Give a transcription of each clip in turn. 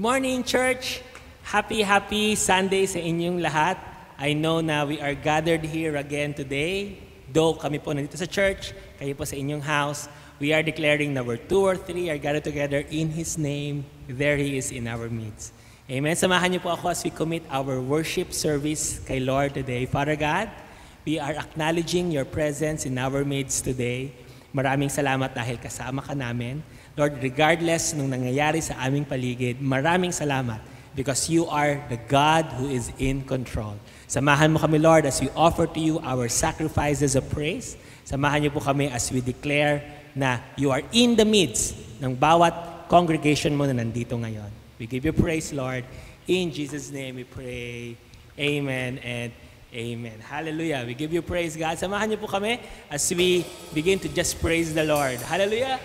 morning, church! Happy Sunday sa inyong lahat. I know na we are gathered here again today. Though kami po nandito sa church, kayo po sa inyong house, we are declaring that where 2 or 3 are gathered together in His name, there He is in our midst. Amen. Samahan niyo po ako as we commit our worship service kay Lord today. Father God, we are acknowledging your presence in our midst today. Maraming salamat dahil kasama ka namin. Lord, regardless nung nangyayari sa aming paligid, maraming salamat because you are the God who is in control. Samahan mo kami, Lord, as we offer to you our sacrifices of praise. Samahan niyo po kami as we declare na you are in the midst ng bawat congregation mo na nandito ngayon. We give you praise, Lord. In Jesus' name we pray. Amen and amen. Hallelujah. We give you praise, God. Samahan niyo po kami as we begin to just praise the Lord. Hallelujah.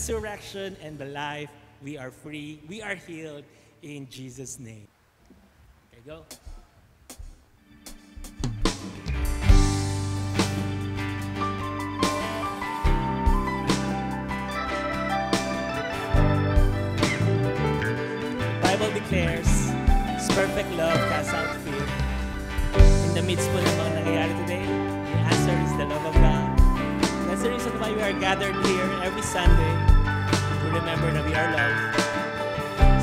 resurrection and the life. We are free. We are healed in Jesus' name. Okay, go. Bible declares, His perfect love casts out fear. In the midst po ng mga nangyayari today, the answer is the love of God. That's the reason why we are gathered here every Sunday to remember that we are loved.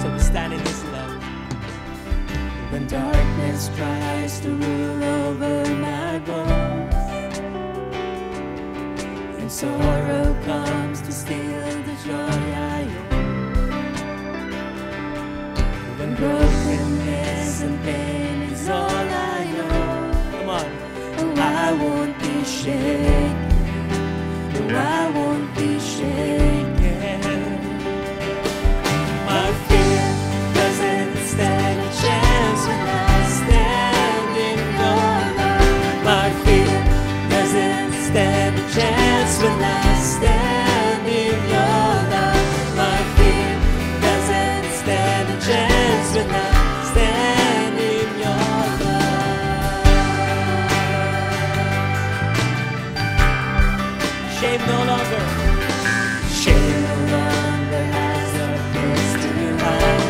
So we stand in His love. When darkness tries to rule over my bones, and sorrow comes to steal the joy I own, when brokenness and pain is all I know, Come on. oh, I won't be shaken, no, I won't be shaken. My fear doesn't stand a chance when I stand in your love. My fear doesn't stand a chance when I stand in your love. My fear doesn't stand a chance when I stand in your love. Shame no longer. Shame no longer has a place to hide.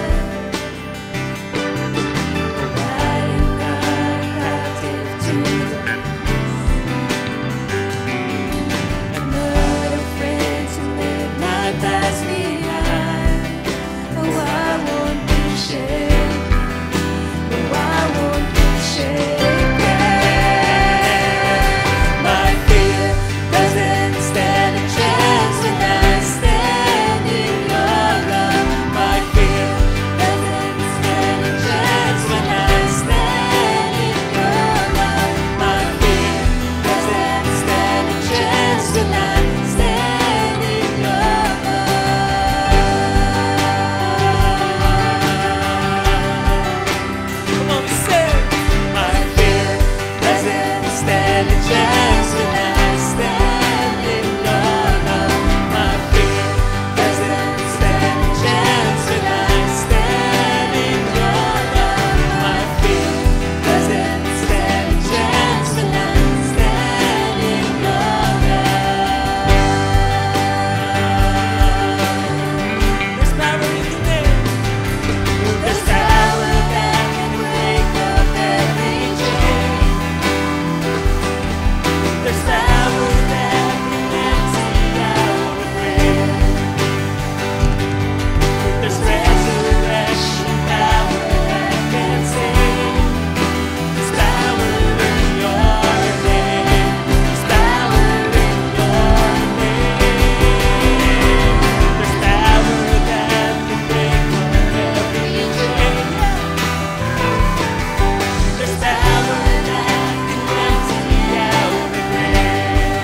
I am not captive to the I'm not afraid to live my past behind. Oh, I won't be shaken. Oh, I won't be shaken. My fear doesn't stand a chance when I stand in your love. My fear doesn't stand a chance when I stand in your love. My fear doesn't stand a chance when I stand in your love. Come on, say. My fear doesn't stand a chance when I stand in your love. My fear doesn't stand a chance when I stand in your love. My fear doesn't stand a chance when I stand in your love. There's power in the name. There's power that can break up every chain. There's power that can empty out a grave. There's resurrection power that can save. There's power in your name. There's power in your name. There's power that can break up every chain. There's power that can empty out a grave.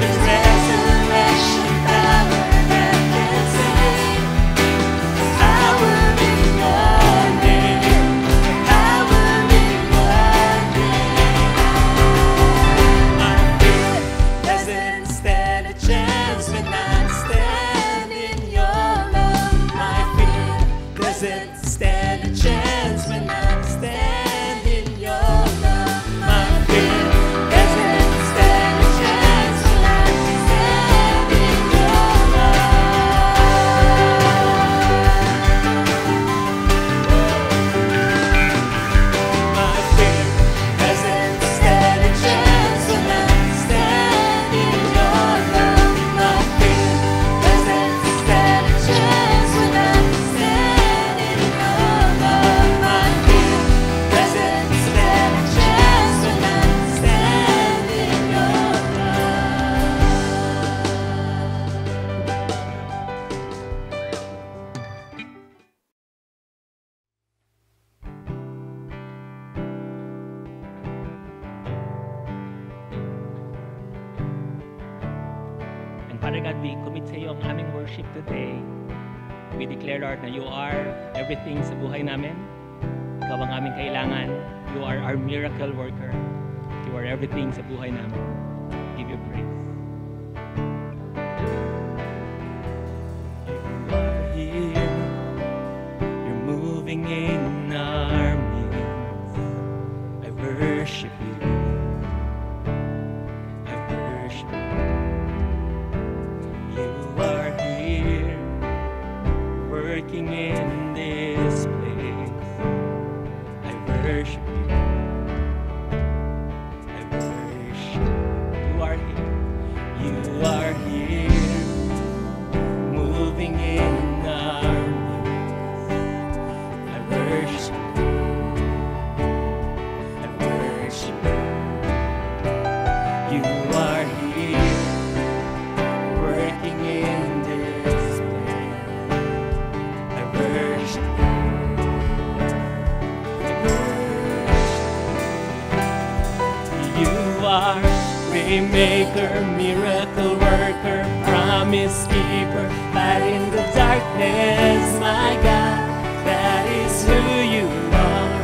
There's resurrection power that can save. Power in your name. Power in your name. My fear doesn't stand a chance when I stand in your love. My fear doesn't stand a chance when I stand in your love. My fear doesn't stand a chance when I stand in your love. My fear doesn't stand a chance when I stand in your love. My fear doesn't stand a chance when I stand in your love. My fear doesn't stand a chance when I stand in your And Father God, we commit sa iyo ang aming worship today. We declare, Lord, na you are everything sa buhay namin. Ikaw ang aming kailangan. You are our miracle worker. You are everything sa buhay namin. Give you praise. working in this place. I worship you. I worship you. You are here. You are here, moving in our midst. I worship you. I worship you. You are here, working in this place. I worship you. I worship you. You are Waymaker, miracle worker, promise keeper, light in the darkness, my God, that is who you are.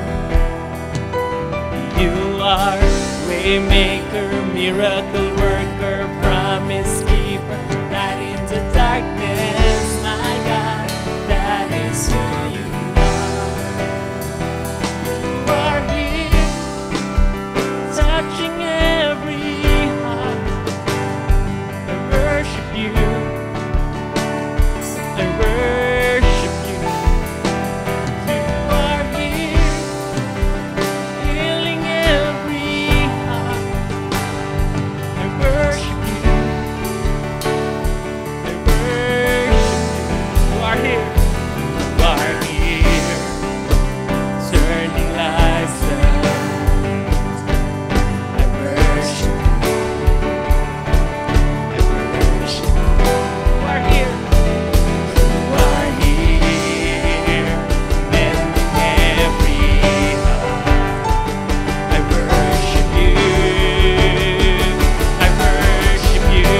You are Waymaker, miracle worker, promise keeper, light in the darkness, my God, that is who you are. You are here, touching every heart. I worship you. I worship you. You are here, healing every heart. I worship you. I worship you. You are here. You are here, turning lives around. I worship you. I worship you. You are here. You are here, mending every heart. I worship you. I worship you.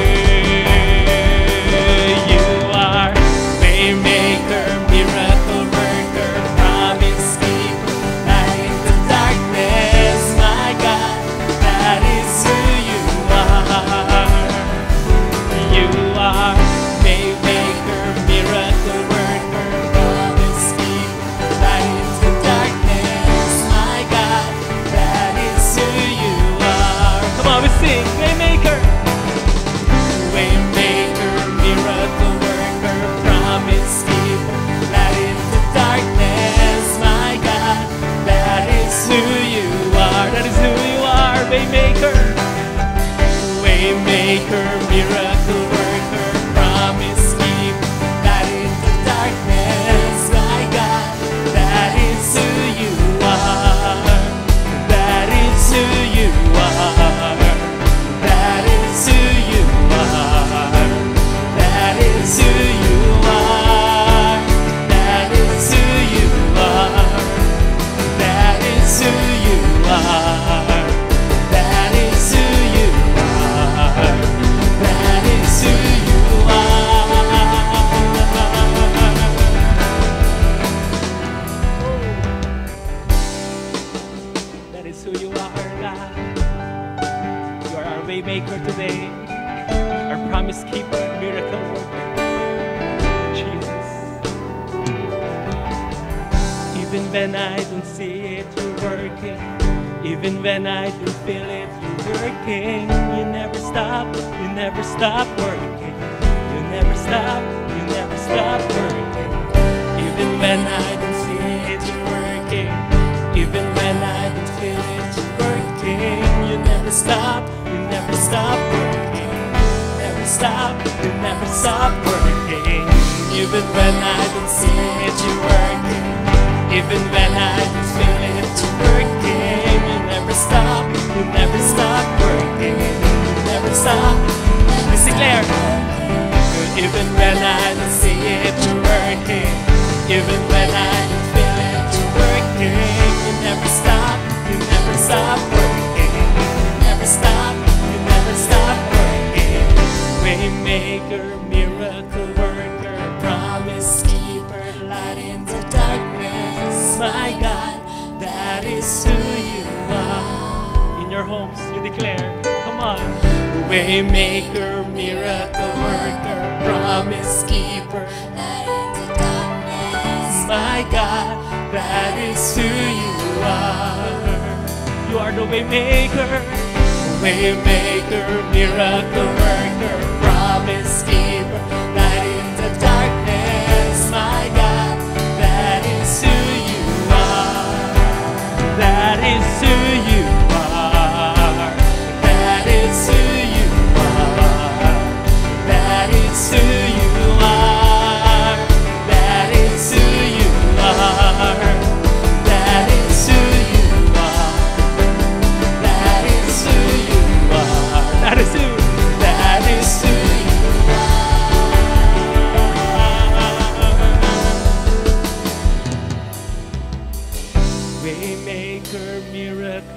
You are Waymaker, miracle worker, promise keeper, light in the darkness, my God, that is who you are. You are Waymaker, miracle worker, promise keeper, light in the darkness, my God, that is who you are. Come on, we sing, Waymaker. Waymaker, miracle worker, promise keeper, light in the darkness, my God, that is who you are. That is who you are, Waymaker. Waymaker, miracle worker, promise keeper, light in the darkness, my God, that is who you are. That is who you are. That is who you are. That is who you are. That is who you are. That is who you are. That is who you are. That is who you are. That is who you are, God. You are our Waymaker today, our promise keeper, miracle worker, Jesus. Even when I don't see it, you're working. Even when I don't feel it, you're working. You never stop working. You never stop working. Even when I don't see it, you're working. Even when I don't feel it, you're working. You never stop working. Never stop working. Even when I don't see it, you're working. Even when I don't feel it, you're working. You never stop working. You never stop. Let's declare. Even when I don't see it, you're working. Even when I don't feel it, you're working. You never stop working. You never stop working. Waymaker, miracle worker, promise keeper, light in the darkness, my God, that is who you are. In your homes, you declare, come on. Waymaker, miracle worker, promise keeper, light in the darkness, my God, that is who you are. You are the Waymaker, miracle worker, promise keeper, light in the darkness, my God,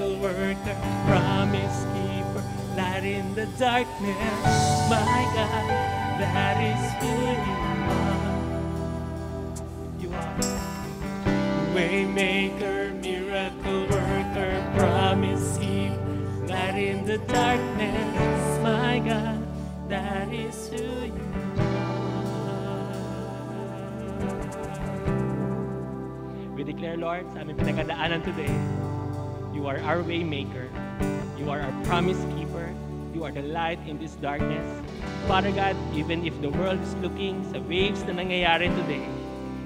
miracle worker, promise keeper, light in the darkness. My God, that is who you are. You are. Waymaker, miracle worker, promise keeper, light in the darkness. My God, that is who you are. We declare, Lord, sa aming pinagdaanan today, you are our way maker. You are our promise keeper. You are the light in this darkness. Father God, even if the world is looking sa waves na nangyayari today,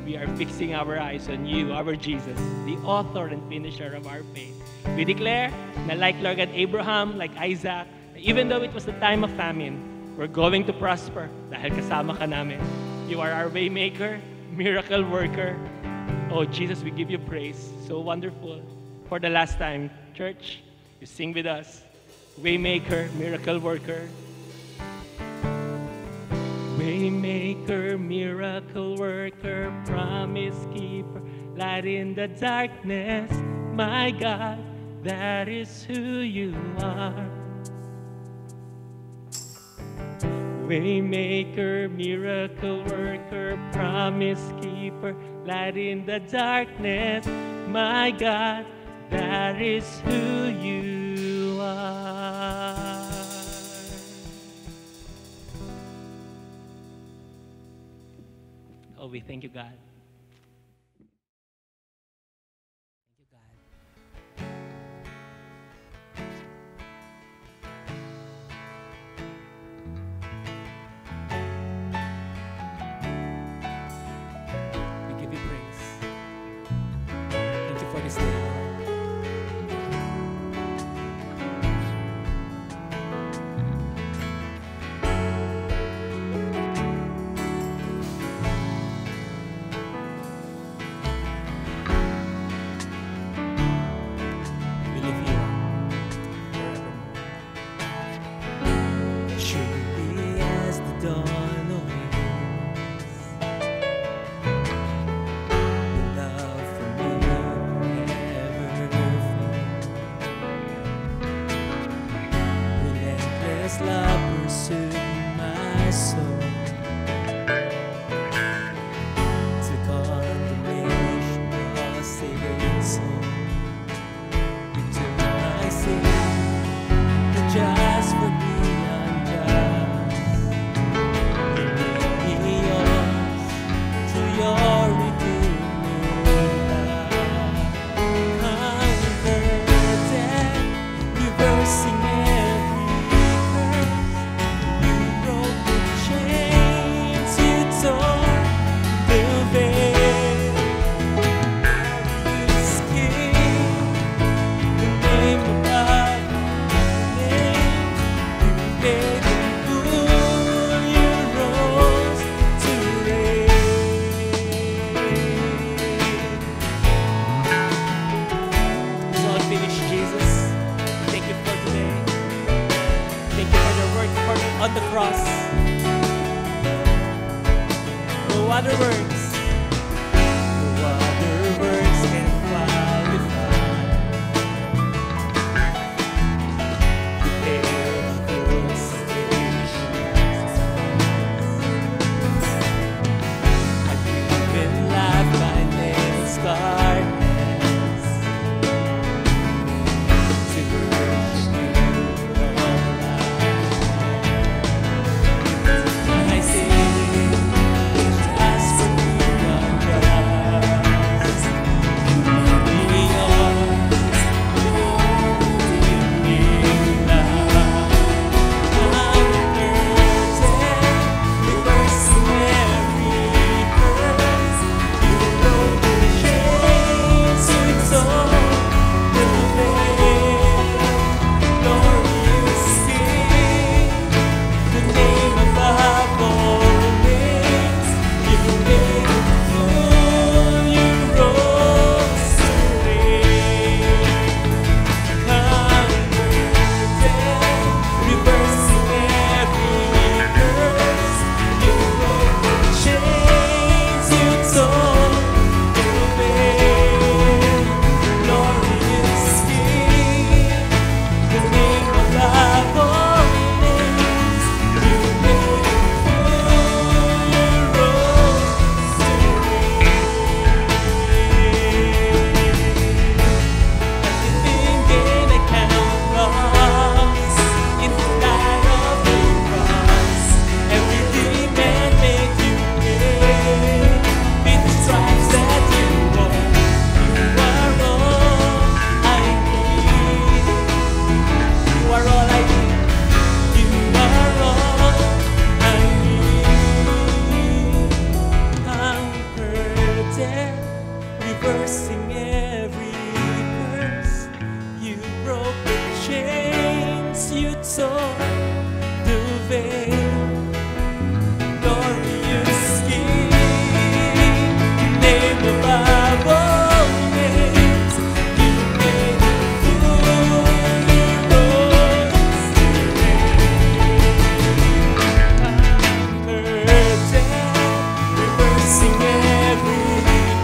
we are fixing our eyes on you, our Jesus, the author and finisher of our faith. We declare na like Lord God Abraham, like Isaac, even though it was the time of famine, we're going to prosper dahil kasama ka namin. You are our way maker, miracle worker. Oh, Jesus, we give you praise. So wonderful. For the last time, church, you sing with us. Waymaker, miracle worker. Waymaker, miracle worker, promise keeper, light in the darkness. My God, that is who you are. Waymaker, miracle worker, promise keeper, light in the darkness. My God, that is who you are. Oh, we thank you, God. Thank you, God. We give you praise. Thank you for this day, Lord. reversing every curse. You broke the chains, you tore the veil. Glorious King, name above all names. You made a fool, you rose to reign. Conquered death, reversing every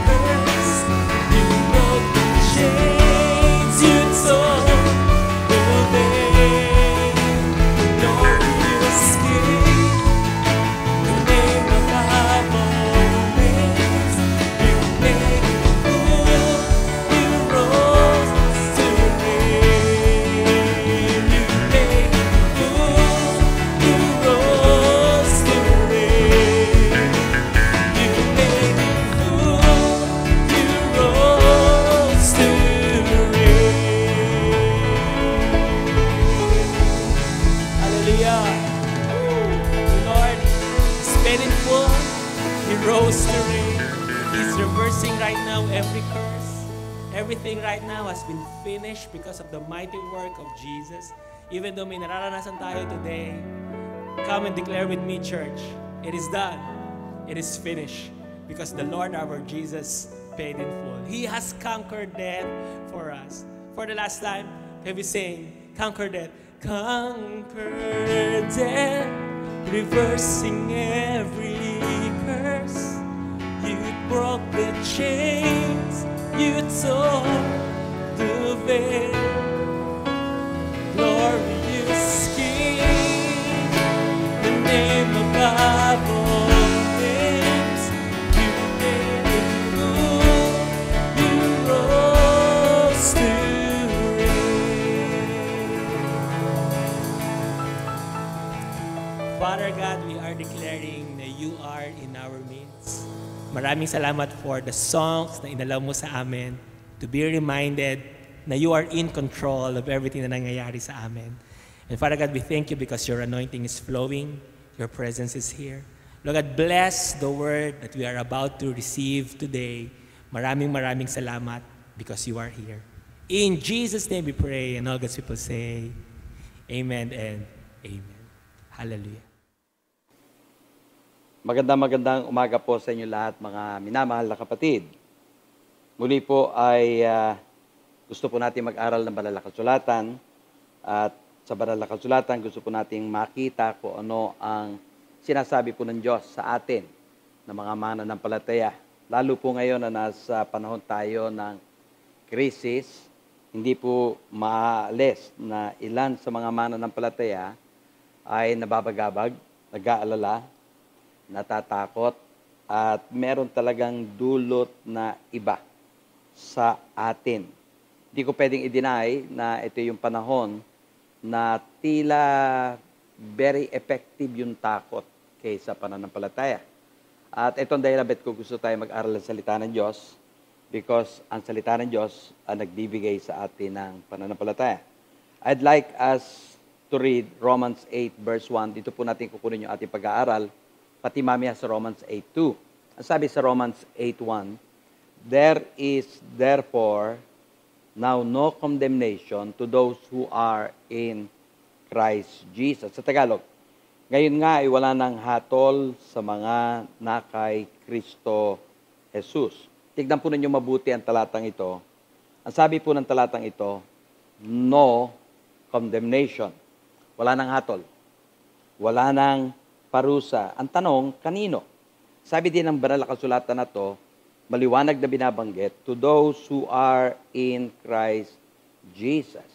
curse. You broke the chains, you tore the veil. Glorious King, name above all names. You made a fool, you rose to reign. You made a fool, you rose to reign. You made a fool, you rose to reign. Hallelujah. The Lord is paid in full. He rose to reign. He's reversing right now every curse. Everything right now has been finished because of the mighty work of Jesus. Even though may nararanasan tayo today, come and declare with me, church, it is done. It is finished because the Lord our Jesus paid in full. He has conquered death for us. For the last time, can we sing, conquer death? Conquer death, reversing every curse. You broke the chains, you tore the veil. Glorious King, the name above all names. You made a fool, you rose to reign. Father God, we are declaring na you are in our midst. Maraming salamat for the songs na inalaw mo sa amin to be reminded na you are in control of everything na nangyayari sa amin. And Father God, we thank you because your anointing is flowing, your presence is here. Lord God, bless the word that we are about to receive today. Maraming salamat because you are here. In Jesus' name we pray, and all God's people say, Amen and Amen. Hallelujah. Magandang umaga po sa inyo lahat, mga minamahal na kapatid. Muli po ay gusto po natin mag-aral ng banal na kasulatan. At sa banal na kasulatan, gusto po nating makita kung ano ang sinasabi po ng Diyos sa atin na mga mananampalataya. Lalo po ngayon na nasa panahon tayo ng krisis, hindi po maalis na ilan sa mga mananampalataya ay nababagabag, nag-aalala, natatakot, at meron talagang dulot na iba sa atin. Hindi ko pwedeng i-deny na ito yung panahon na tila very effective yung takot kaysa pananampalataya. At itong dahilan ba't ko gusto tayo mag-aral ng salita ng Diyos, because ang salita ng Diyos ang nagbibigay sa atin ng pananampalataya. I'd like us to read Romans 8 verse 1. Dito po natin kukunin yung ating pag-aaral, pati mamaya sa Romans 8:2. Ang sabi sa Romans 8:1, there is therefore now no condemnation to those who are in Christ Jesus. Sa Tagalog, ngayon nga ay wala nang hatol sa mga nakay Kristo Jesus. Tignan po ninyo mabuti ang talatang ito. Ang sabi po ng talatang ito, no condemnation. Wala nang hatol. Wala nang parusa. Ang tanong, kanino? Sabi din ng banal na kasulatan na to, maliwanag na binabanggit, to those who are in Christ Jesus.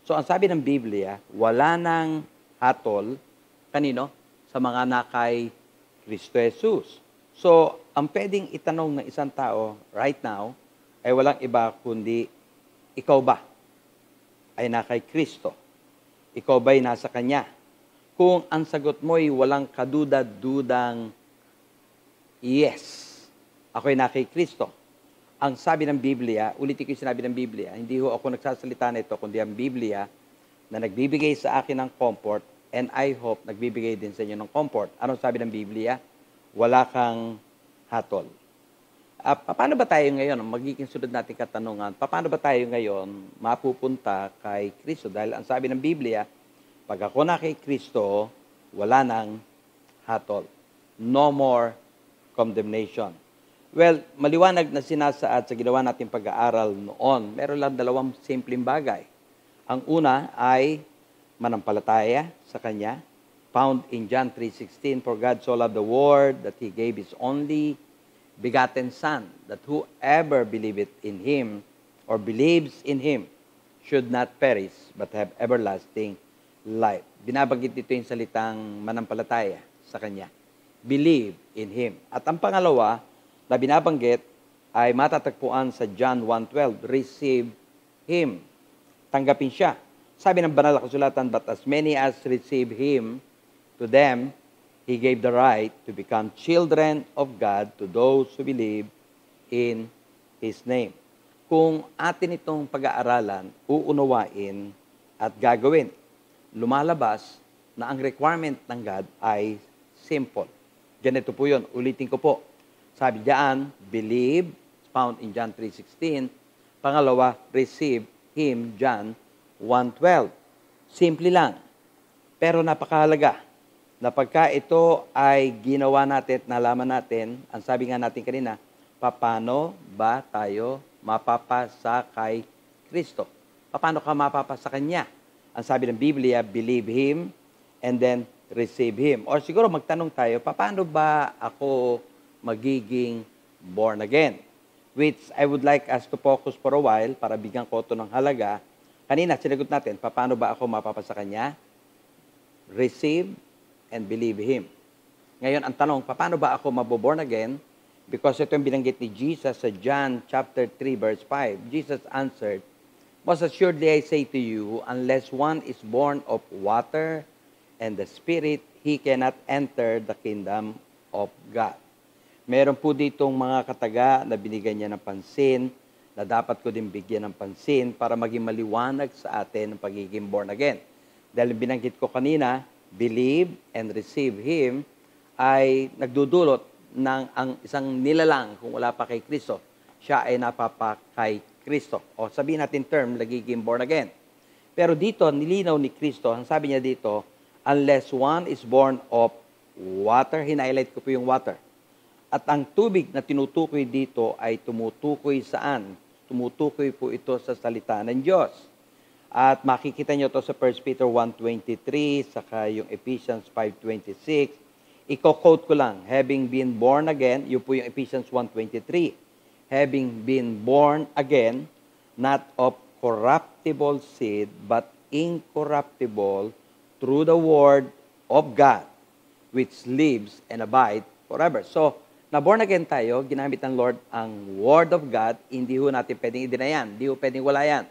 So, ang sabi ng Biblia, wala nang hatol, kanino? Sa mga nakay Kristo Jesus. So, ang pwedeng itanong ng isang tao right now, ay walang iba kundi, ikaw ba ay nakay Kristo? Ikaw ba'y nasa Kanya? Kung ang sagot mo ay walang kaduda-dudang yes, ako'y nakay Kristo. Ang sabi ng Biblia, ulitin ko yung sinabi ng Biblia, hindi ho ako nagsasalita nito, kundi ang Biblia na nagbibigay sa akin ng comfort, and I hope nagbibigay din sa inyo ng comfort. Anong sabi ng Biblia? Wala kang hatol. Paano ba tayo ngayon, magiging sunod nating katanungan, paano ba tayo ngayon mapupunta kay Kristo? Dahil ang sabi ng Biblia, pag ako na kay Kristo, wala nang hatol. No more condemnation. Well, maliwanag na sinasaad sa ginawa nating pag-aaral noon. Meron lang dalawang simpleng bagay. Ang una ay manampalataya sa Kanya, found in John 3:16, "For God so loved the world that He gave His only begotten Son, that whoever believeth in Him or believes in Him should not perish but have everlasting life." Binabanggit dito yung salitang manampalataya sa Kanya. Believe in Him. At ang pangalawa na binabanggit ay matatagpuan sa John 1:12, "Receive Him." Tanggapin siya. Sabi ng banal na kasulatan, "But as many as receive Him, to them He gave the right to become children of God to those who believe in His name." Kung atin itong pag-aaralan, uunawain at gagawin, lumalabas na ang requirement ng God ay simple. Ganito po yun. Ulitin ko po. Sabi diyan, believe, found in John 3:16. Pangalawa, receive Him, John 1:12. Simple lang. Pero napakahalaga na pagka ito ay ginawa natin at nalaman natin, ang sabi nga natin kanina, paano ba tayo mapapasa kay Kristo? Paano ka mapapasa Kanya? Ang sabi ng Biblia, believe Him and then receive Him. Or siguro magtanong tayo, paano ba ako magiging born again? Which I would like us to focus for a while para bigyan ko ito ng halaga. Kanina, sinagot natin, paano ba ako mapapasa Kanya? Receive and believe Him. Ngayon, ang tanong, paano ba ako maboborn again? Because ito yung binanggit ni Jesus sa John chapter 3, verse 5. Jesus answered, "Most assuredly I say to you, unless one is born of water and the Spirit, he cannot enter the kingdom of God." Meron po ditong mga kataga na binigyan niya ng pansin, na dapat ko din bigyan ng pansin para maging maliwanag sa atin ang pagiging born again. Dahil binanggit ko kanina, believe and receive Him ay nagdudulot ng ang isang nilalang kung wala pa kay Kristo. Siya ay napapa kay Kristo. O sabihin natin term, nagiging born again. Pero dito, nilinaw ni Kristo, ang sabi niya dito, unless one is born of water, hinighlight ko po yung water. At ang tubig na tinutukoy dito ay tumutukoy saan? Tumutukoy po ito sa salita ng Diyos. At makikita nyo ito sa 1 Peter 1:23, saka yung Ephesians 5:26. Iko-quote ko lang, having been born again, yun po yung Ephesians 1:23. Having been born again, not of corruptible seed, but incorruptible, through the word of God, which lives and abides forever. So, na-born again tayo, ginamit ng Lord ang Word of God, hindi ho natin pwedeng i-deny, hindi ho pwedeng wala yan.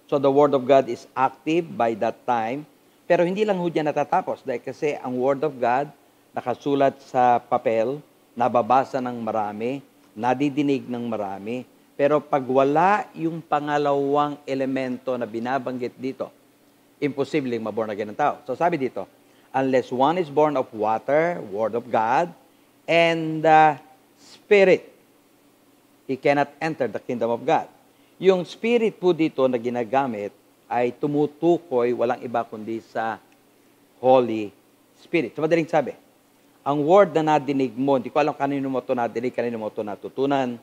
So the Word of God is active by that time, pero hindi lang ho dyan natatapos, dahil kasi ang Word of God, nakasulat sa papel, nababasa ng marami, nadidinig ng marami, pero pag wala yung pangalawang elemento na binabanggit dito, imposibleng ma-born again ng tao. So sabi dito, unless one is born of water, Word of God, and the Spirit, he cannot enter the kingdom of God. Yung Spirit po dito na ginagamit ay tumutukoy walang iba kundi sa Holy Spirit. So madaling sabi, ang word na nadinig mo, hindi ko alam kanino mo ito nadinig, kanino mo ito natutunan,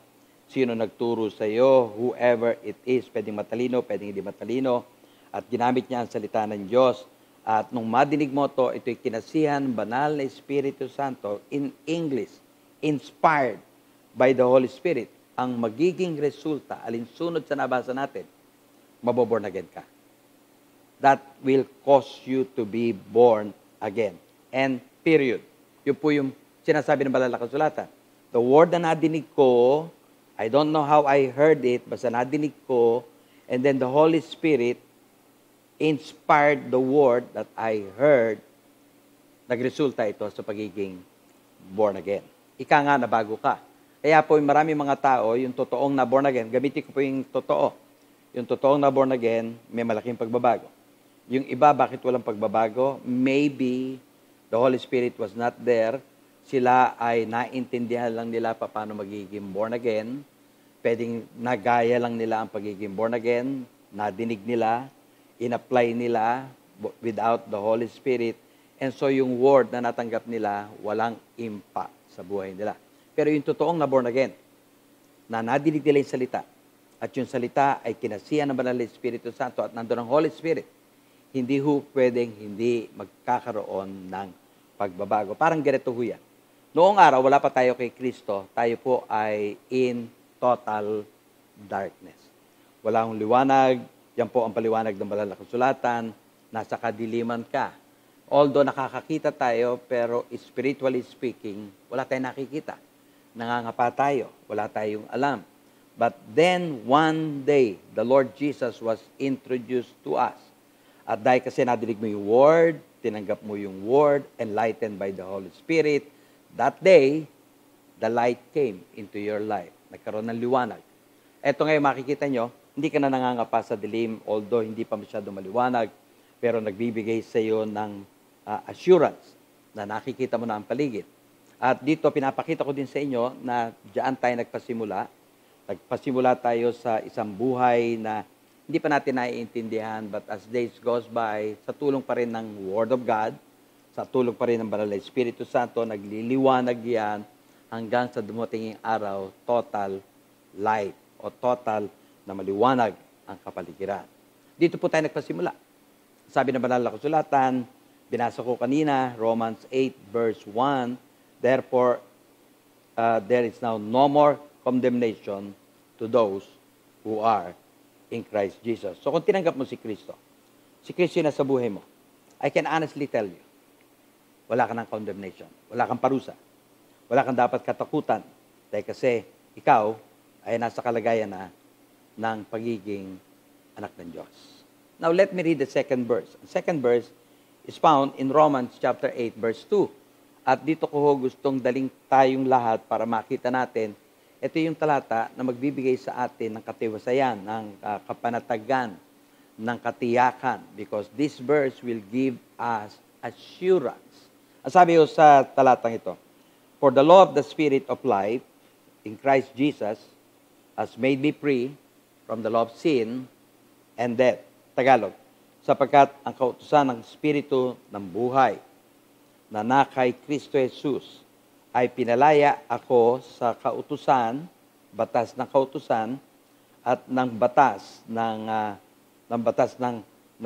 sino nagturo sa iyo, whoever it is, pwedeng matalino, pwedeng hindi matalino, at ginamit niya ang salita ng Diyos. At nung madinig mo to, ito'y kinasihan, banal na Espiritu Santo, in English, inspired by the Holy Spirit. Ang magiging resulta, alinsunod sa nabasa natin, maboborn again ka. That will cause you to be born again. And period. Yun po yung sinasabi ng banal na kasulatan. The word na nadinig ko, I don't know how I heard it, basta nadinig ko, and then the Holy Spirit inspired the word that I heard, nagresulta ito sa pagiging born again. Ika nga na bago ka. Kaya po yung marami mga tao, yung totoong na born again, gamitin ko po yung totoo. Yung totoong na born again, may malaking pagbabago. Yung iba, bakit walang pagbabago? Maybe the Holy Spirit was not there sila ay naintindihan lang nila paano magiging born again, pwedeng nagaya lang nila ang pagiging born again, nadinig nila, in-apply nila without the Holy Spirit, and so yung word na natanggap nila, walang impact sa buhay nila. Pero yung totoong na born again, na nadinig nila yung salita, at yung salita ay kinasihan ng Banal na Espiritu Santo at nandun ang Holy Spirit, hindi ho pwedeng hindi magkakaroon ng pagbabago. Parang ganito ho yan. Noong araw, wala pa tayo kay Kristo, tayo po ay in total darkness. Wala akong liwanag, yan po ang paliwanag ng Banal na Kasulatan, nasa kadiliman ka. Although nakakakita tayo, pero spiritually speaking, wala tayong nakikita. Nangangapa tayo, wala tayong alam. But then, one day, the Lord Jesus was introduced to us. At dahil kasi nadinig mo yung Word, tinanggap mo yung Word, enlightened by the Holy Spirit, that day, the light came into your life. Nagkaroon ng liwanag. Eto ngayon makikita nyo, hindi ka na nangangapa sa dilim, although hindi pa masyado maliwanag, pero nagbibigay sa iyo ng assurance na nakikita mo na ang paligid. At dito, pinapakita ko din sa inyo na diyan tayo nagpasimula. Nagpasimula tayo sa isang buhay na hindi pa natin naiintindihan, but as days goes by, sa tulong pa rin ng Word of God, sa tulong pa rin ng Banal na Espiritu Santo, nagliliwanag yan hanggang sa dumating yung araw, total light o total na maliwanag ang kapaligiran. Dito po tayo nagpasimula. Sabi ng Banal na Kasulatan, binasa ko kanina, Romans 8 verse 1, therefore, there is now no more condemnation to those who are in Christ Jesus. So kung tinanggap mo si Kristo yung nasa buhay mo, I can honestly tell you, wala ka ng condemnation, wala kang parusa, wala kang dapat katakutan, dahil kasi ikaw ay nasa kalagayan na ng pagiging anak ng Diyos. Now let me read the second verse. The second verse is found in Romans chapter 8 verse 2. At dito ko gustong daling tayong lahat para makita natin, ito yung talata na magbibigay sa atin ng katiwasayan, ng kapanatagan, ng katiyakan. Because this verse will give us assurance. Ang sabi ko sa talatang ito, for the law of the Spirit of life in Christ Jesus has made me free from the law of sin and death. Tagalog, sapagkat ang kautusan ng Espiritu ng buhay na nakay Kristo Jesus ay pinalaya ako sa kautusan, batas ng kautusan, at ng batas ng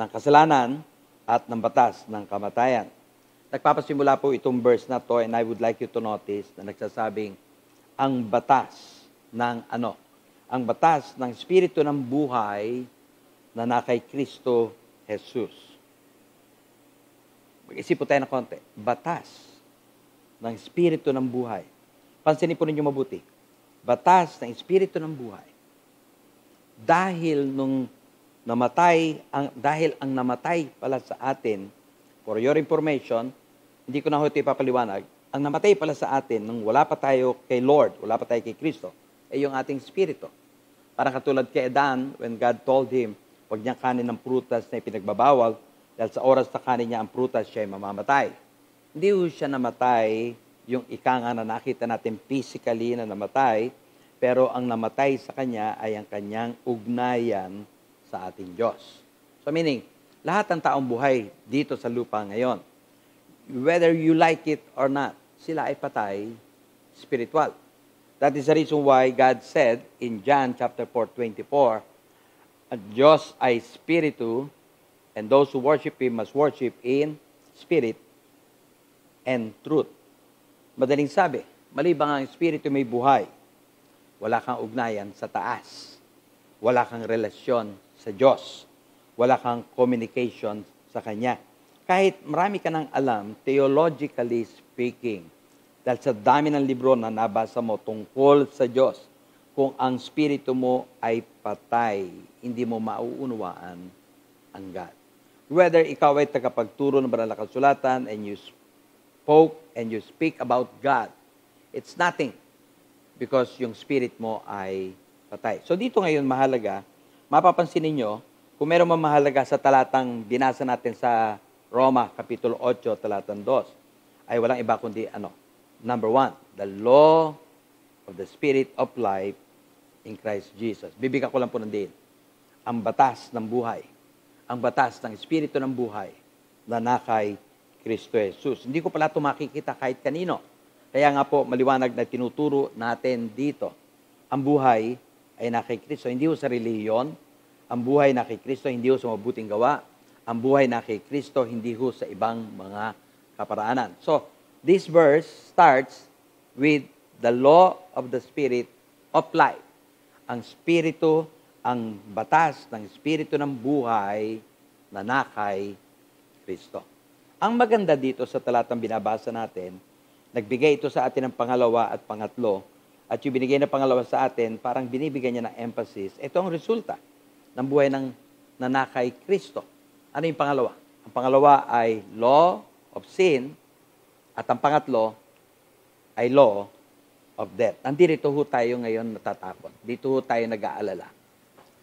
kasalanan at ng batas ng kamatayan. Nagpapasimula po itong verse na to, and I would like you to notice na nagsasabing ang batas ng ano? Ang batas ng Espiritu ng buhay na nakay Kristo Jesus. Mag-isip po tayo ng konti. Batas ng Espiritu ng buhay. Pansinin po ninyo mabuti. Batas ng Espiritu ng buhay. Dahil ang namatay pala sa atin, for your information, hindi ko na ito ipapaliwanag, ang namatay pala sa atin nung wala pa tayo kay Lord, wala pa tayo kay Kristo, ay yung ating Espiritu. Parang katulad kay Adan, when God told him, huwag niyang kanin ng prutas na ipinagbabawal, dahil sa oras na kanin niya ang prutas, siya ay mamamatay. Hindi siya namatay, yung ika nga na nakita natin physically na namatay, pero ang namatay sa kanya ay ang kanyang ugnayan sa ating Diyos. So meaning, lahat ng taong buhay dito sa lupa ngayon, whether you like it or not, sila ay patay spiritual. That is the reason why God said in John chapter 4:24, ang Diyos ay Spiritu, and those who worship Him must worship in spirit and truth. Madaling sabi, malibang ang Espiritu may buhay, wala kang ugnayan sa taas. Wala kang relasyon sa Diyos. Wala kang communication sa Kanya. Kahit marami ka nang alam, theologically speaking, dahil sa dami ng libro na nabasa mo tungkol sa Diyos, kung ang spirito mo ay patay, hindi mo mauunawaan ang God. Whether ikaw ay tagapagturo ng Banal na Kasulatan and you spoke and you speak about God, it's nothing because yung spirit mo ay patay. So dito ngayon mahalaga, mapapansin ninyo, kung meron mahalaga sa talatang binasa natin sa Roma, Kapitulo 8, talatang 2, ay walang iba kundi Number 1, the law of the Spirit of life in Christ Jesus. Bibigyan ko lang po ng din. Ang batas ng buhay. Ang batas ng Espiritu ng buhay na nakay Kristo Jesus. Hindi ko pala ito makikita kahit kanino. Kaya nga po, maliwanag na tinuturo natin dito. Ang buhay ay nakay Kristo. Hindi ho sa reliyon. Ang buhay nakay Kristo, hindi ho sa mabuting gawa. Ang buhay nakay Kristo, hindi ho sa ibang mga kaparaanan. So, this verse starts with the law of the Spirit of life. Ang Espiritu, ang batas ng Espiritu ng buhay na nakay Kristo. Ang maganda dito sa talatang binabasa natin, nagbigay ito sa atin ng pangalawa at pangatlo, at yung binigay na pangalawa sa atin, parang binibigyan niya ng emphasis. Ito ang resulta ng buhay ng nanakay Kristo. Ano yung pangalawa? Ang pangalawa ay law of sin, at ang pangatlo ay law of death. Nandito ho tayo ngayon natatakot. Dito ho tayo nag-aalala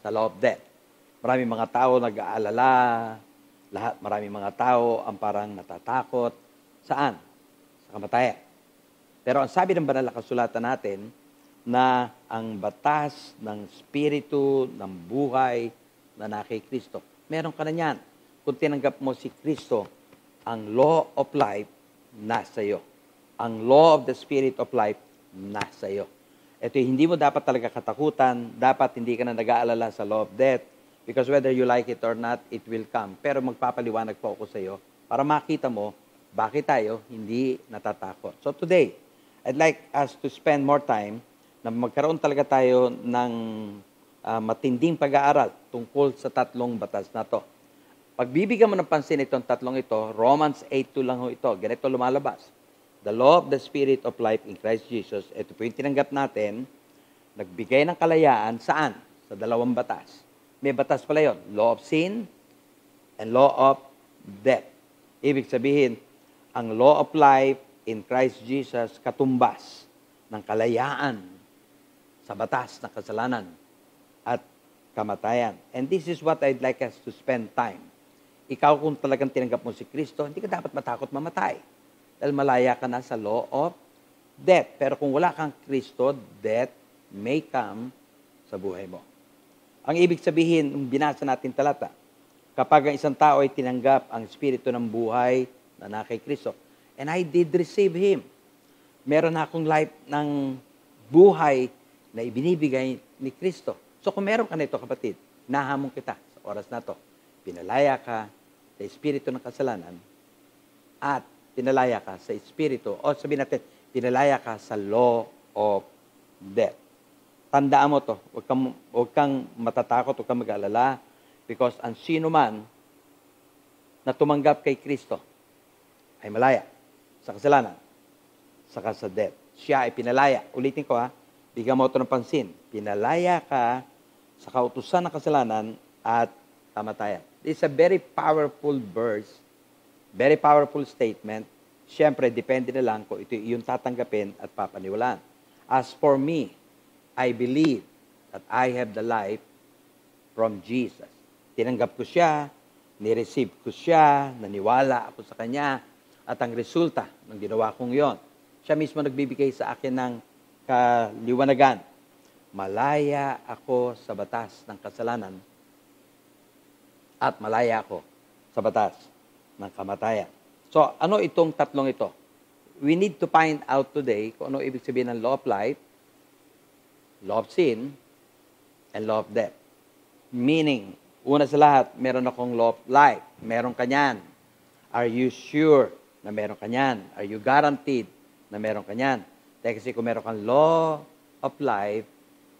sa law of death. Maraming mga tao nag-aalala, maraming mga tao ang parang natatakot. Saan? Sa kamatayan. Pero ang sabi ng banal na kasulatan natin na ang batas ng Espiritu ng buhay na nakay Kristo. Meron ka na yan. Kung tinanggap mo si Kristo, ang law of life nasa iyo. Ang law of the Spirit of life nasa iyo. Ito, hindi mo dapat talaga katakutan. Dapat hindi ka na nag-aalala sa law of death. Because whether you like it or not, it will come. Pero magpapaliwanag po ako sa iyo para makita mo bakit tayo hindi natatakot. So today, I'd like us to spend more time na magkaroon talaga tayo ng matinding pag-aaral tungkol sa tatlong batas na to. Pagbibigyan mo ng pansin itong tatlong ito, Romans 8:2 lang ho ito. Ganito lumalabas. The law of the Spirit of life in Christ Jesus, ito po yung tinanggap natin, nagbigay ng kalayaan saan? Sa dalawang batas. May batas pala yun, law of sin and law of death. Ibig sabihin, ang law of life in Christ Jesus katumbas ng kalayaan sa batas ng kasalanan at kamatayan. And this is what I'd like us to spend time. Ikaw kung talagang tinanggap mo si Kristo, hindi ka dapat matakot mamatay. Dahil malaya ka na sa law of death. Pero kung wala kang Kristo, death may come sa buhay mo. Ang ibig sabihin, nung binasa natin talata, kapag ang isang tao ay tinanggap ang Espiritu ng buhay na nakay Kristo, and I did receive Him. Meron akong life ng buhay na ibinibigay ni Kristo. So kung meron ka nito, kapatid, nahamon kita sa oras na to. Pinalaya ka sa Espiritu ng kasalanan at pinalaya ka sa Espiritu, o sabihin natin, pinalaya ka sa law of death. Tandaan mo to, huwag kang matatakot, huwag kang mag-alala, because ang sino man na tumanggap kay Kristo ay malaya sa kasalanan, saka sa death. Siya ay pinalaya. Ulitin ko bigyan mo ito ng pansin. Pinalaya ka sa kautusan ng kasalanan at kamatayan. This is a very powerful verse, very powerful statement. Siyempre, depende na lang kung ito yung tatanggapin at papaniwalaan. As for me, I believe that I have the life from Jesus. Tinanggap ko siya, nireceive ko siya, naniwala ako sa Kanya, at ang resulta ng ginawa kong yon, siya mismo nagbibigay sa akin ng kaliwanagan. Malaya ako sa batas ng kasalanan at malaya ako sa batas ng kamatayan. So, ano itong tatlong ito? We need to find out today kung ano ibig sabihin ng law of life, law of sin, and law of death. Meaning, una sa lahat, meron akong law of life. Meron ka niyan. Are you sure na meron ka niyan? Are you guaranteed na meron ka niyan? Dahil kasi kung meron kang law of life,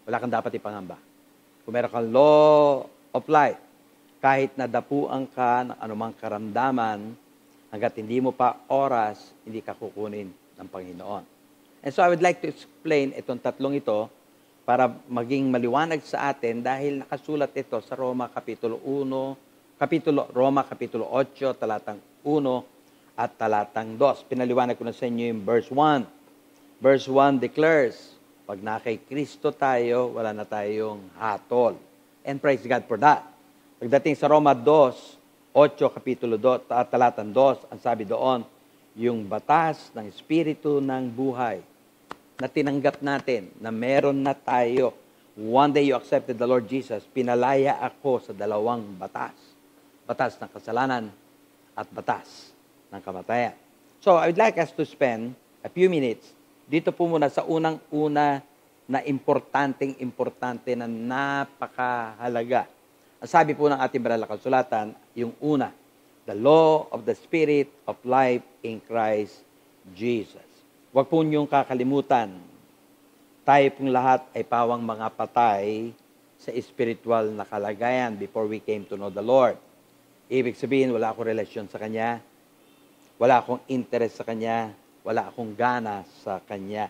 wala kang dapat ipangamba. Kung meron kang law of life, kahit nadapuan ka ng anumang karamdaman, hanggat hindi mo pa oras, hindi ka kukunin ng Panginoon. And so I would like to explain itong tatlong ito para maging maliwanag sa atin dahil nakasulat ito sa Roma Kapitulo 8, talatang 1 at talatang 2. Pinaliwanag ko na sa inyo yung verse 1. Verse 1 declares, pag na kay Kristo tayo, wala na tayong hatol. And praise God for that. Pagdating sa Roma 8, Kapitulo 2, talatang 2, ang sabi doon, yung batas ng Espiritu ng buhay na tinanggap natin, na meron na tayo. One day you accepted the Lord Jesus, pinalaya ako sa dalawang batas. Batas ng kasalanan at batas ng kamatayan. So, I would like us to spend a few minutes dito po muna sa unang-una na importante na napakahalaga. Ang sabi po ng ating banal na kasulatan, yung una, the law of the Spirit of life in Christ Jesus. Huwag po niyong kakalimutan, tayo pong lahat ay pawang mga patay sa spiritual na kalagayan before we came to know the Lord. Ibig sabihin, wala akong relasyon sa Kanya, wala akong interest sa Kanya, wala akong gana sa Kanya.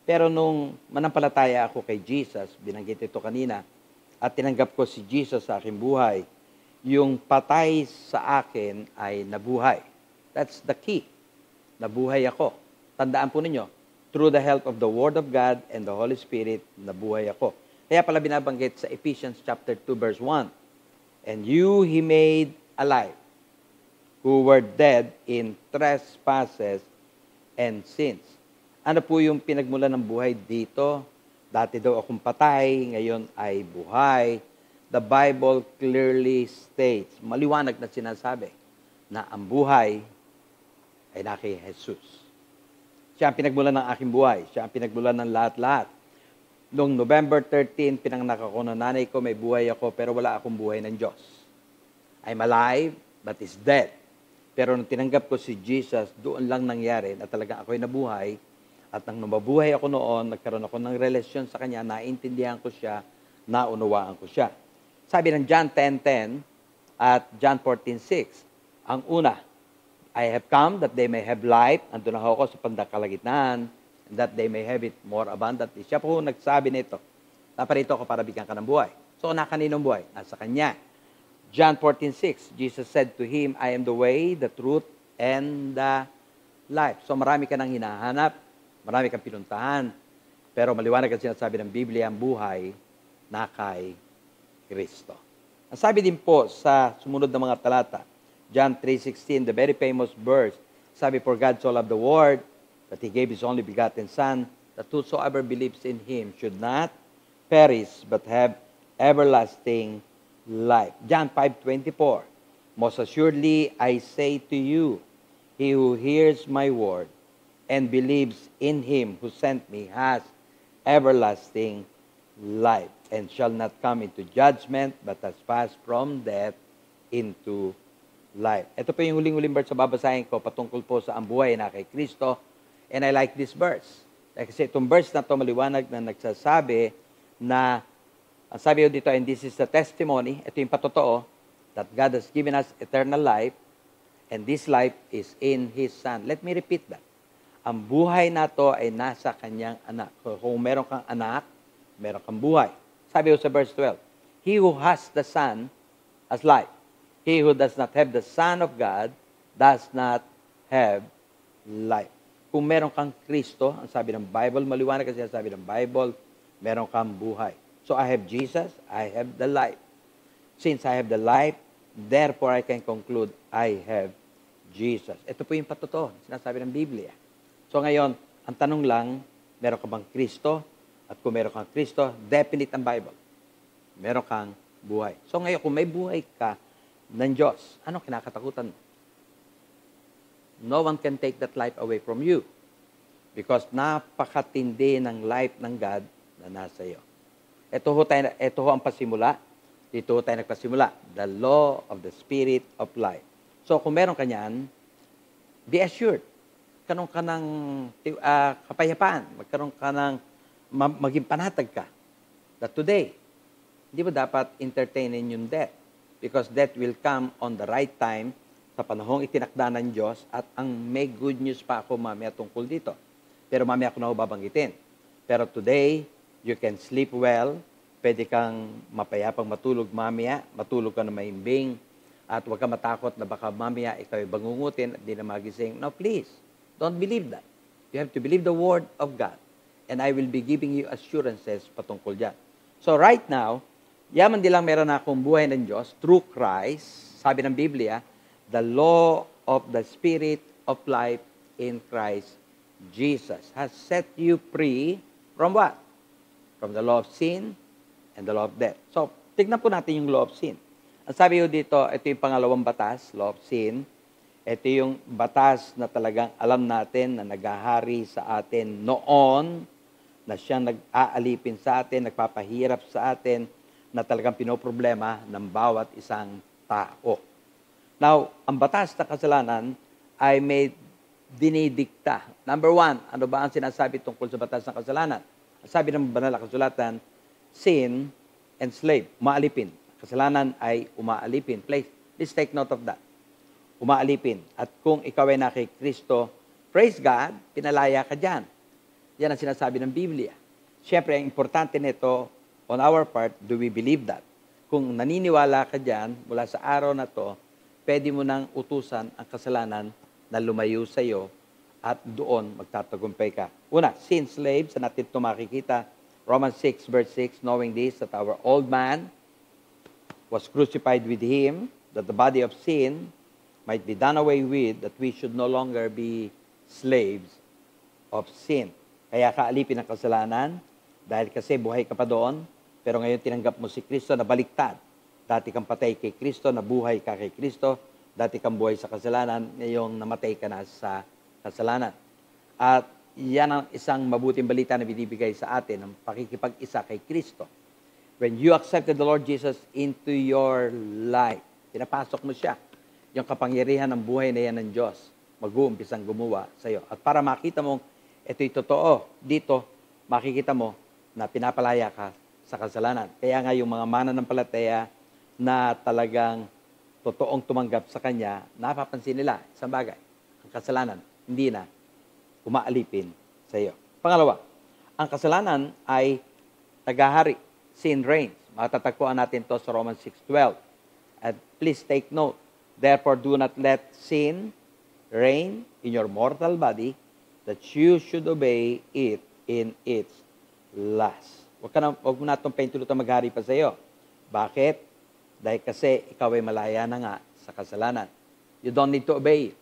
Pero nung manampalataya ako kay Jesus, binanggit ito kanina, at tinanggap ko si Jesus sa aking buhay, yung patay sa akin ay nabuhay. That's the key. Nabuhay ako. Tandaan po ninyo, through the help of the Word of God and the Holy Spirit, nabuhay ako. Kaya pala binabanggit sa Ephesians chapter 2, verse 1, and you He made alive, who were dead in trespasses and sins. Ano po yung pinagmulan ng buhay dito? Dati daw akong patay, ngayon ay buhay. The Bible clearly states, maliwanag na sinasabi, na ang buhay ay na kay Jesus. Siya ang pinagmulan ng aking buhay. Siya ang pinagmulan ng lahat-lahat. Noong November 13, pinanganak ako ng nanay ko, may buhay ako, pero wala akong buhay ng Diyos. I'm alive, but is dead. Pero nung tinanggap ko si Jesus, doon lang nangyari na talaga ako'y nabuhay. At nang nababuhay ako noon, nagkaroon ako ng relasyon sa Kanya, naintindihan ko siya, naunawaan ko siya. Sabi ng John 10:10 at John 14:6, ang una, I have come that they may have life, andun na ako sa pandakalagitnaan, and that they may have it more abundantly. Siya po nagsabi nito, naparito ako para bigyan ka ng buhay. So, nakaninong buhay? Nasa Kanya. John 14:6, Jesus said to him, I am the way, the truth, and the life. So, marami ka nang hinahanap, marami kang pinuntahan, pero maliwanag ang sinasabi ng Biblia, ang buhay na kay Kristo. Ang sabi din po sa sumunod na mga talata, John 3:16, the very famous verse, sabi, for God so loved the world, that He gave His only begotten Son, that whosoever believes in Him should not perish, but have everlasting life. John 5:24, most assuredly I say to you, he who hears my word, and believes in Him who sent me has everlasting life, and shall not come into judgment, but has passed from death into life. Ito po yung huling-huling verse sa babasahin ko patungkol po sa ang buhay na kay Kristo, and I like this verse. Kasi itong verse na ito maliwanag na nagsasabi na, ang sabi ko dito, and this is the testimony, ito yung patotoo, that God has given us eternal life, and this life is in His Son. Let me repeat that. Ang buhay na to ay nasa Kanyang anak. Kung meron kang anak, meron kang buhay. Sabi ko sa verse 12, he who has the Son has life. He who does not have the Son of God does not have life. Kung meron kang Kristo, ang sabi ng Bible, maliwanag kasi sabi ng Bible, meron kang buhay. So I have Jesus, I have the life. Since I have the life, therefore I can conclude I have Jesus. Ito po yung patotoo, sinasabi ng Biblia. So ngayon, ang tanong lang, meron ka bang Kristo? At kung meron kang Kristo, definite ang Bible. Meron kang buhay. So ngayon, kung may buhay ka ng Diyos, anong kinakatakutan mo? No one can take that life away from you. Because napakatindi ng life ng God na nasa iyo. Ito ho ang pasimula. Dito ho tayo nagpasimula. The law of the Spirit of life. So kung meron ka niyan, be assured. Magkaroon ka ng kapayapaan, magkaroon ka ng maging panatag ka. That today, hindi mo dapat entertainin yung death. Because death will come on the right time sa panahong itinakda ng Diyos at ang may good news pa ako mamaya tungkol dito. Pero mamaya ako na ho babanggitin. Pero today, you can sleep well, pwede kang mapayapang matulog mamaya, matulog ka na mahimbing, at huwag ka matakot na baka mamaya ikaw ay bangungutin at di na magising. No, please. Don't believe that. You have to believe the Word of God. And I will be giving you assurances patungkol dyan. So right now, yaman di lang meron akong buhay ng Diyos through Christ, sabi ng Biblia, the law of the Spirit of life in Christ Jesus has set you free from what? From the law of sin and the law of death. So, tignan po natin yung law of sin. Ang sabi ko dito, ito yung pangalawang batas, law of sin. Ito yung batas na talagang alam natin na naghahari sa atin noon, na siyang nag-aalipin sa atin, nagpapahirap sa atin, na talagang pinoproblema ng bawat isang tao. Now, ang batas na kasalanan ay may dinidikta. Number one, ano ba ang sinasabi tungkol sa batas ng kasalanan? Ang sabi ng banal na kasulatan, sin and slave, umaalipin. Kasalanan ay umaalipin. Please take note of that. Umaalipin. At kung ikaw ay na kay Kristo, praise God, pinalaya ka dyan. Yan ang sinasabi ng Biblia. Siyempre, ang importante nito, on our part, do we believe that? Kung naniniwala ka dyan, mula sa araw na to, pwede mo nang utusan ang kasalanan na lumayo sa iyo at doon magtatagumpay ka. Una, sin, slave, sa natin ito makikita. Romans 6, verse 6, knowing this, that our old man was crucified with him, that the body of sin might be done away with, that we should no longer be slaves of sin. Kaya kaalipin ang kasalanan, dahil kasi buhay ka pa doon, pero ngayon tinanggap mo si Kristo na baliktad. Dati kang patay kay Kristo, nabuhay ka kay Kristo, dati kang buhay sa kasalanan, ngayong namatay ka na sa kasalanan. At yan ang isang mabuting balita na binibigay sa atin, ang pakikipag-isa kay Kristo. When you accepted the Lord Jesus into your life, pinapasok mo siya. Yung kapangyarihan ng buhay na yan ng Diyos, mag-uumpisang gumawa sa iyo. At para makita mong ito'y totoo, dito makikita mo na pinapalaya ka sa kasalanan. Kaya nga yung mga mananampalataya na talagang totoong tumanggap sa Kanya, napapansin nila isang bagay, ang kasalanan hindi na umaalipin sa iyo. Pangalawa, ang kasalanan ay tagahari. Sin reigns. Matatagpuan natin to sa Romans 6:12. And please take note, therefore do not let sin reign in your mortal body, that you should obey it in its lust. Huwag mo na itong paintulutang maghari pa sa iyo. Bakit? Dahil kasi ikaw ay malaya na nga sa kasalanan. You don't need to obey.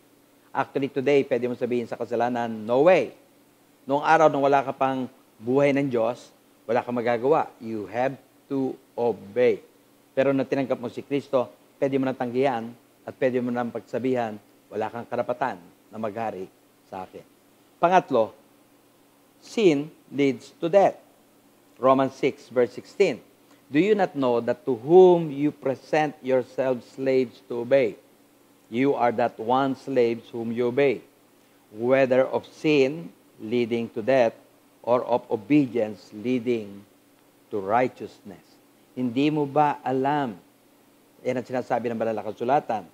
Actually, today, pwede mo sabihin sa kasalanan, no way. Noong araw, nung wala ka pang buhay ng Diyos, wala kang magagawa. You have to obey. Pero nang tinanggap mo si Kristo, pwede mo nang tanggihan at pwede mo nang pagsabihan, wala kang karapatan na maghari sa akin. Pangatlo, sin leads to death. Romans 6, verse 16. Do you not know that to whom you present yourselves slaves to obey, you are that one slaves whom you obey, whether of sin leading to death or of obedience leading to righteousness? Hindi mo ba alam, yan ang sinasabi ng banal na kasulatan,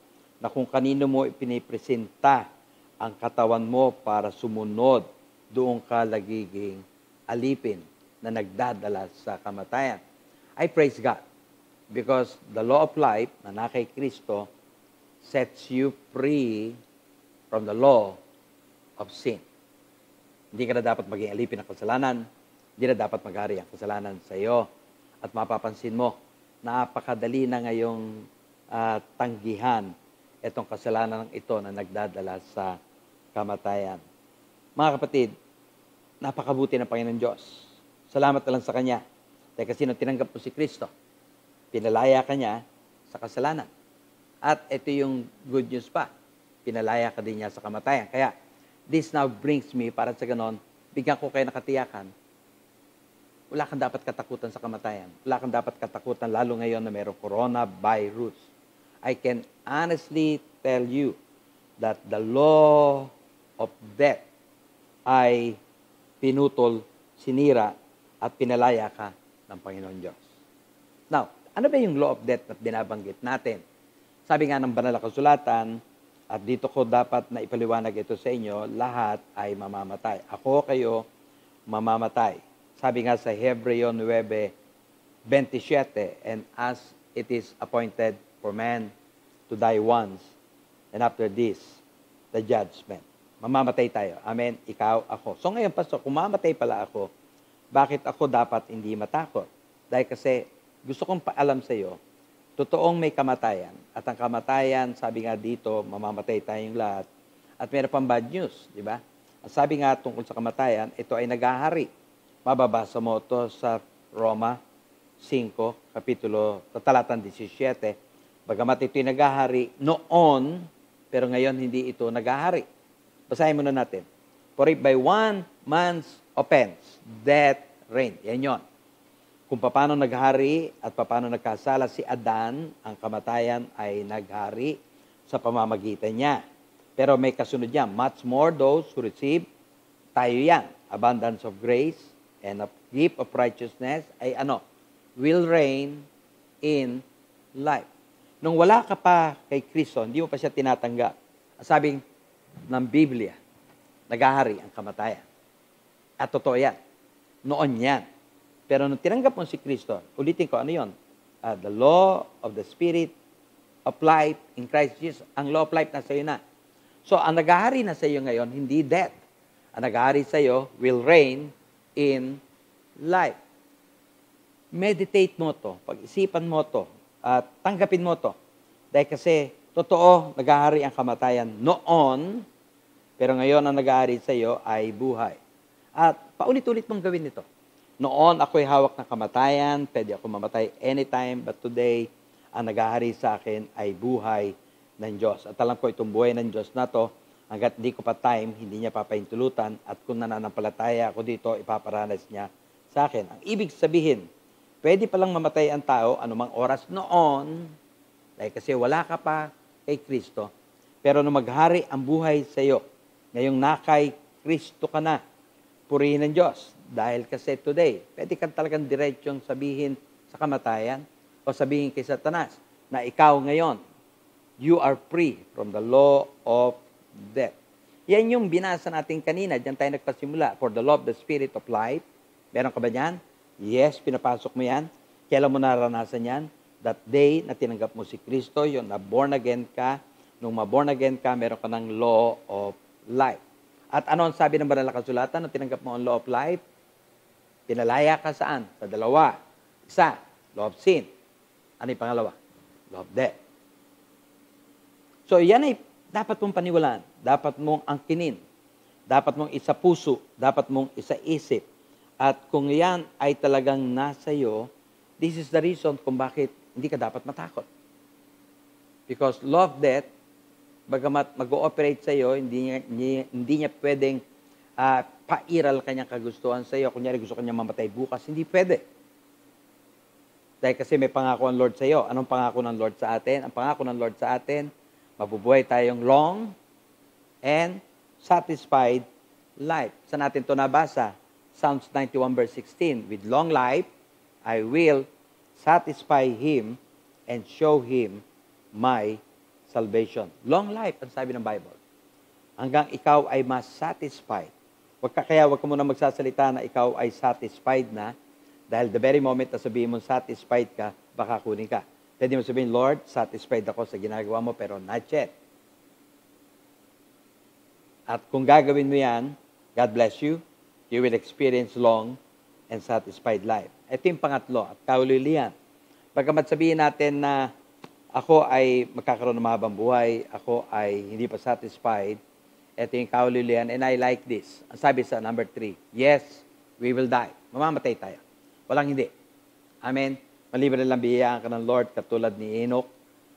na kung kanino mo ipinipresenta ang katawan mo para sumunod, doon ka lagiging alipin na nagdadala sa kamatayan. I praise God because the law of life na kay Kristo sets you free from the law of sin. Hindi ka na dapat maging alipin ng kasalanan, hindi na dapat maghari ang kasalanan sa iyo. At mapapansin mo, napakadali na ngayong tanggihan itong kasalanan ito na nagdadala sa kamatayan. Mga kapatid, napakabuti ng Panginoon Diyos. Salamat na lang sa Kanya. Dahil kasi nung tinanggap mo si Kristo, pinalaya ka niya sa kasalanan. At ito yung good news pa, pinalaya ka din niya sa kamatayan. Kaya, this now brings me, para sa ganon, bigyan ko kayo nakatiyakan, wala kang dapat katakutan sa kamatayan. Wala kang dapat katakutan, lalo ngayon na mayroong coronavirus. I can honestly tell you that the law of death ay pinutol, sinira, at pinalaya ka ng Panginoon Diyos. Now, ano ba yung law of death na binabanggit natin? Sabi nga ng banal na kasulatan, at dito ko dapat na ipaliwanag ito sa inyo, lahat ay mamamatay. Ako, kayo, mamamatay. Sabi nga sa Hebreo 9:27, and as it is appointed for man to die once, and after this, the judgment. Mamamatay tayo. Amen? Ikaw, ako. So ngayon, Pastor, kung mamamatay pala ako, bakit ako dapat hindi matakot? Dahil kasi gusto kong paalam sa iyo, totoong may kamatayan. At ang kamatayan, sabi nga dito, mamamatay tayong lahat. At meron pang bad news, di ba? Ang sabi nga tungkol sa kamatayan, ito ay naghahari. Mababasa mo ito sa Roma 5, talatang 17. Bagamat ito'y naghahari noon, pero ngayon hindi ito naghahari. Basahin muna natin. For if by one man's offense, death reigned. Yan yun. Kung paano naghari at paano nagkasala si Adan, ang kamatayan ay naghari sa pamamagitan niya. Pero may kasunod niya, much more those who receive, tayo yan, abundance of grace and a gift of righteousness ay will reign in life. Nung wala ka pa kay Kristo, hindi mo pa siya tinatanggap. Sabing ng Biblia, naghahari ang kamatayan. At totoo yan. Noon yan. Pero nung tinanggap mo si Kristo, ulitin ko, ano yun? The law of the Spirit of life in Christ Jesus. Ang law of life na sa'yo na. So, ang naghahari na sa'yo ngayon, hindi death. Ang naghahari sa'yo will reign in life. Meditate mo to, pag-isipan mo to, at tanggapin mo to. Dahil kasi, totoo, naghahari ang kamatayan noon, pero ngayon ang naghahari sa iyo ay buhay. At paulit-ulit mong gawin ito. Noon ako'y hawak ng kamatayan, pwede ako mamatay anytime, but today, ang naghahari sa akin ay buhay ng Diyos. At alam ko itong buhay ng Diyos na to, hanggat di ko pa time, hindi niya papaintulutan, at kung nananampalataya ako dito, ipaparanas niya sa akin. Ang ibig sabihin, pwede palang mamatay ang tao anumang oras noon, dahil kasi wala ka pa kay Kristo, pero nung maghari ang buhay sa iyo, ngayong nakay Kristo ka na, purihin ng Diyos. Dahil kasi today, pwede kang talagang diretsyong sabihin sa kamatayan o sabihin kay Satanas na ikaw ngayon, you are free from the law of death. Yan yung binasa natin kanina, diyan tayo nagpasimula, for the law of the Spirit of life. Meron ka ba yan? Yes, pinapasok mo yan. Kailan mo naranasan yan? That day na tinanggap mo si Kristo, yun na born again ka. Nung ma-born again ka, meron ka ng law of life. At ano ang sabi ng banal na kasulatan nung tinanggap mo ang law of life? Pinalaya ka saan? Sa dalawa. Isa, law of sin. Ano yung pangalawa? Law of death. So yan ay dapat mong paniwalaan. Dapat mong angkinin. Dapat mong isa puso. Dapat mong isa isip. At kung yan ay talagang nasa iyo, this is the reason kung bakit hindi ka dapat matakot. Because law of death, bagamat mag-ooperate sa iyo, hindi niya pwedeng pairal kanyang kagustuhan sa iyo. Kunyari gusto kanya mamatay bukas, hindi pwede. Dahil kasi may pangako ang Lord sa iyo. Anong pangako ng Lord sa atin? Ang pangako ng Lord sa atin, mabubuhay tayong long and satisfied life. Saan natin ito nabasa? Psalms 91 verse 16, with long life, I will satisfy him and show him my salvation. Long life, ang sabi ng Bible. Hanggang ikaw ay mas satisfied. Kaya wag ka muna magsasalita na ikaw ay satisfied na, dahil the very moment na sabihin mo satisfied ka, baka kunin ka. Pwede mo sabihin, Lord, satisfied ako sa ginagawa mo, pero not yet. At kung gagawin mo yan, God bless you, you will experience long and satisfied life. Ito yung pangatlo, at kaulilian. Bagamat sabihin natin na ako ay magkakaroon ng mahabang buhay, ako ay hindi pa satisfied, ito yung kaulilian, and I like this. Ang sabi sa number 3, yes, we will die. Mamamatay tayo. Walang hindi. Amen. Malibre lang biyayaan ka ng Lord, katulad ni Enoch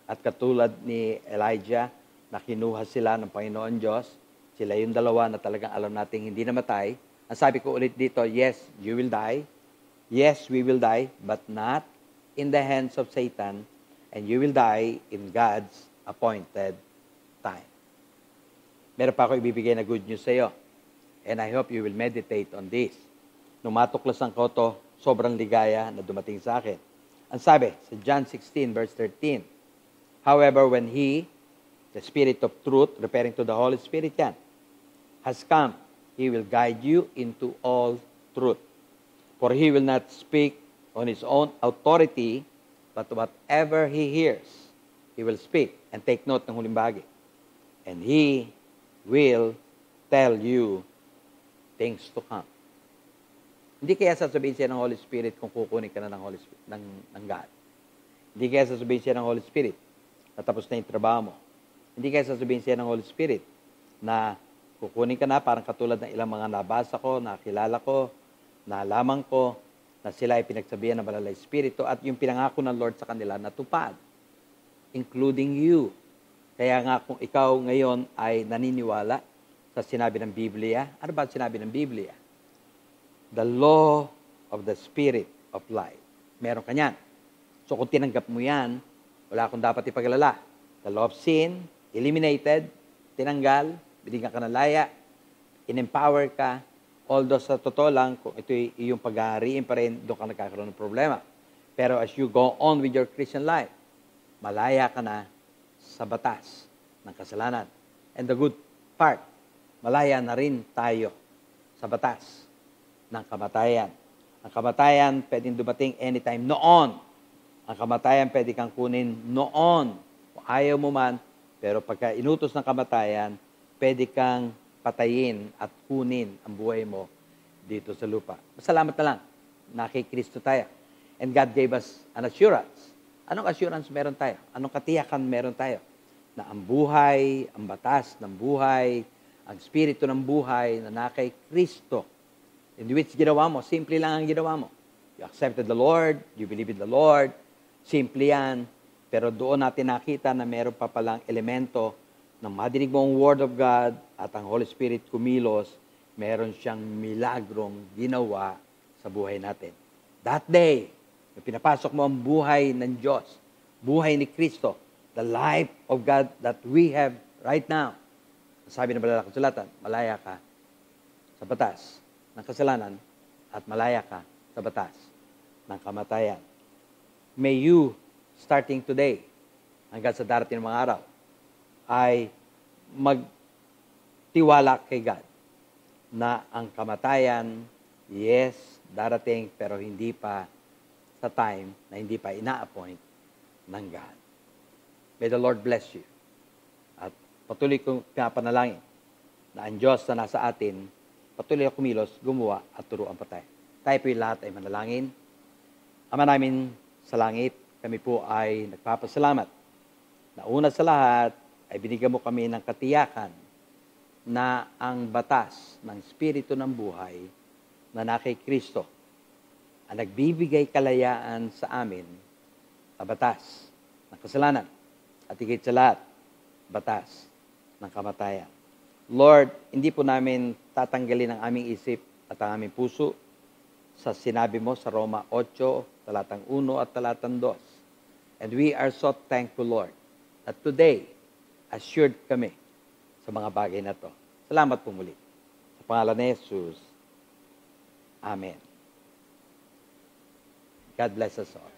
at katulad ni Elijah, na kinuha sila ng Panginoon Diyos. Sila yung dalawa na talagang alam nating hindi namatay. Ang sabi ko ulit dito, yes, you will die. Yes, we will die, but not in the hands of Satan, and you will die in God's appointed time. Meron pa ako ibibigay na good news sa iyo, and I hope you will meditate on this. Nung matuklasan ko to, sobrang ligaya na dumating sa akin. Ang sabi, sa John 16, verse 13, however, when He, the Spirit of truth, referring to the Holy Spirit yan, has come, He will guide you into all truth. For He will not speak on His own authority, but whatever He hears, He will speak. And take note ng huling bahagi. And He will tell you things to come. Hindi kaya sasabihin siya ng Holy Spirit kung kukunin ka na ng Holy Spirit, ng God. Hindi kaya sasabihin siya ng Holy Spirit na tapos na yung trabaho mo. Hindi kaya sasabihin siya ng Holy Spirit na kukunin ka na, parang katulad ng ilang mga nabasa ko, nakilala ko, nalaman ko, na sila ay pinagsabihan ng Banal na Espiritu at yung pinangako ng Lord sa kanila natupad, including you. Kaya nga kung ikaw ngayon ay naniniwala sa sinabi ng Biblia, ano ba sinabi ng Biblia? The law of the Spirit of life. Meron ka niyan. So kung tinanggap mo yan, wala akong dapat ipaglala. The law of sin, eliminated, tinanggal, binigyan ka ng laya, in-empower ka, although sa totoo lang, kung ito yung pag-aariin pa rin, doon ka nagkakaroon ng problema. Pero as you go on with your Christian life, malaya ka na sa batas ng kasalanan. And the good part, malaya na rin tayo sa batas ng kamatayan. Ang kamatayan pwedeng dumating anytime noon. Ang kamatayan pwede kang kunin noon. Kung ayaw mo man, pero pagka inutos ng kamatayan, pwede kang patayin at kunin ang buhay mo dito sa lupa. Masalamat na lang na kay Kristo tayo. And God gave us an assurance. Anong assurance meron tayo? Anong katiyakan meron tayo? Na ang buhay, ang batas ng buhay, ang spirito ng buhay na nakay Kristo. In which ginawa mo, simple lang ang ginawa mo. You accepted the Lord, you believe in the Lord, simple yan. Pero doon natin nakita na meron pa palang elemento na madinig mo ang Word of God at ang Holy Spirit kumilos, meron siyang milagrong ginawa sa buhay natin. That day, pinapasok mo ang buhay ng Diyos, buhay ni Kristo, the life of God that we have right now. Sabi ng Banal na Kasulatan, malaya ka sa batas ng kasalanan at malaya ka sa batas ng kamatayan. May you, starting today, hanggang sa darating ng mga araw, ay magtiwala kay God na ang kamatayan, yes, darating, pero hindi pa sa time na hindi pa ina-appoint ng God. May the Lord bless you. At patuloy kong pinapanalangin na ang Diyos na nasa atin, patuloy na kumilos, gumawa at turuan pa tayo. Tayo po yung lahat ay manalangin. Ama namin sa langit, kami po ay nagpapasalamat na una sa lahat ay binigyan mo kami ng katiyakan na ang batas ng Espiritu ng buhay na nakay Kristo ang nagbibigay kalayaan sa amin sa batas ng kasalanan at higit sa lahat, batas ng kamatayan. Lord, hindi po namin tatanggalin ang aming isip at ang aming puso sa sinabi mo sa Roma 8, talatang 1 at talatang 2. And we are so thankful, Lord, that today, assured kami sa mga bagay na to. Salamat po muli. Sa pangalan ni Jesus, Amen. God bless us all.